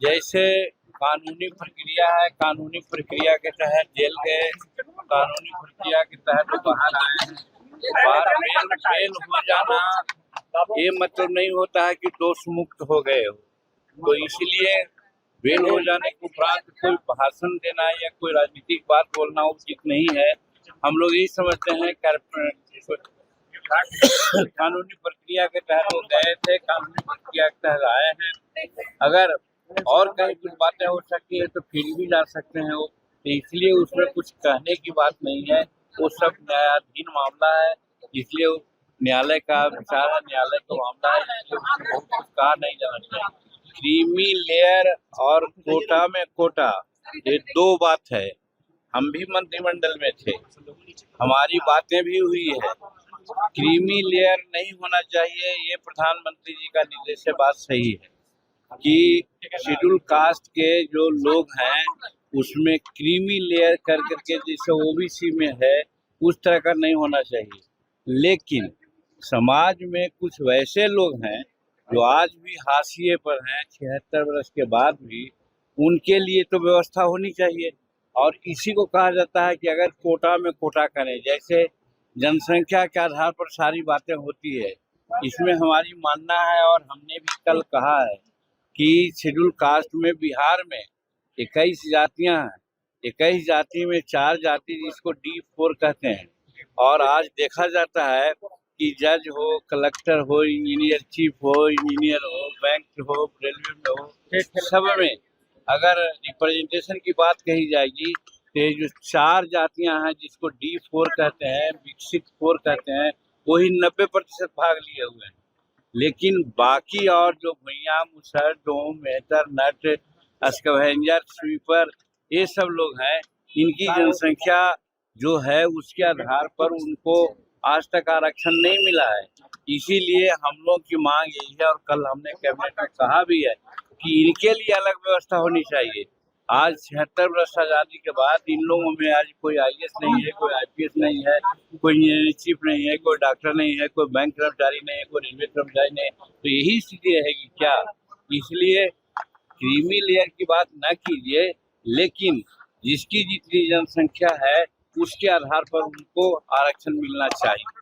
जैसे कानूनी प्रक्रिया है, कानूनी प्रक्रिया के तहत जेल गए, कानूनी प्रक्रिया के तहत वो बाहर आए हैं। बाहर बेल हो जाना ये मतलब नहीं होता है कि दोष मुक्त हो गए हो। तो इसलिए बेल हो जाने के उपरांत कोई भाषण देना या कोई राजनीतिक बात बोलना उचित नहीं है। हम लोग यही समझते हैं कानूनी प्रक्रिया के तहत वो गए थे, कानूनी प्रक्रिया के तहत आए हैं। अगर और कहीं कुछ बातें हो सकती है तो फिर भी जा सकते हैं वो, तो इसलिए उसमें कुछ कहने की बात नहीं है। वो सब न्यायाधीन मामला है, इसलिए न्यायालय का विचार है, न्यायालय का मामला है, इसलिए उसमें बहुत कुछ कहा नहीं जाना चाहिए। क्रीमी लेयर और कोटा में कोटा, ये दो बात है। हम भी मंत्रिमंडल में थे, हमारी बातें भी हुई है। क्रीमी लेयर नहीं होना चाहिए, ये प्रधानमंत्री जी का निर्देश है। बात सही है कि शेड्यूल कास्ट के जो लोग हैं उसमें क्रीमी लेयर कर करके जैसे ओबीसी में है उस तरह का नहीं होना चाहिए। लेकिन समाज में कुछ वैसे लोग हैं जो आज भी हाशिए पर हैं 76 वर्ष के बाद भी, उनके लिए तो व्यवस्था होनी चाहिए। और इसी को कहा जाता है कि अगर कोटा में कोटा करें, जैसे जनसंख्या के आधार पर सारी बातें होती है, इसमें हमारी मानना है और हमने भी कल कहा है कि शेड्यूल कास्ट में बिहार में 21 जातियां हैं। 21 जाति में 4 जाति जिसको D4 कहते हैं। और आज देखा जाता है कि जज हो, कलेक्टर हो, इंजीनियर चीफ हो, इंजीनियर हो, बैंक हो, रेलवे में हो, सब में अगर रिप्रेजेंटेशन की बात कही जाएगी तो ये जो 4 जातियां हैं जिसको D4 कहते हैं, विकसित 4 कहते हैं, वही 90% भाग लिए हुए हैं। लेकिन बाकी और जो भुइयां, मुसहर, डोम, मेहतर, नट, स्कैवेंजर, स्वीपर, ये सब लोग हैं, इनकी जनसंख्या जो है उसके आधार पर उनको आज तक आरक्षण नहीं मिला है। इसीलिए हम लोग की मांग यही है और कल हमने कैबिनेट में कहा भी है कि इनके लिए अलग व्यवस्था होनी चाहिए। आज 76 वर्ष आजादी के बाद इन लोगों में आज कोई IAS नहीं है, कोई IPS नहीं है, कोई इंजीनियर चीफ नहीं है, कोई डॉक्टर नहीं है, कोई बैंक कर्मचारी नहीं है, कोई रेलवे कर्मचारी नहीं है। तो यही स्थिति रहेगी क्या? इसलिए क्रीमी लेयर की बात न कीजिए, लेकिन जिसकी जितनी जनसंख्या है उसके आधार पर उनको आरक्षण मिलना चाहिए।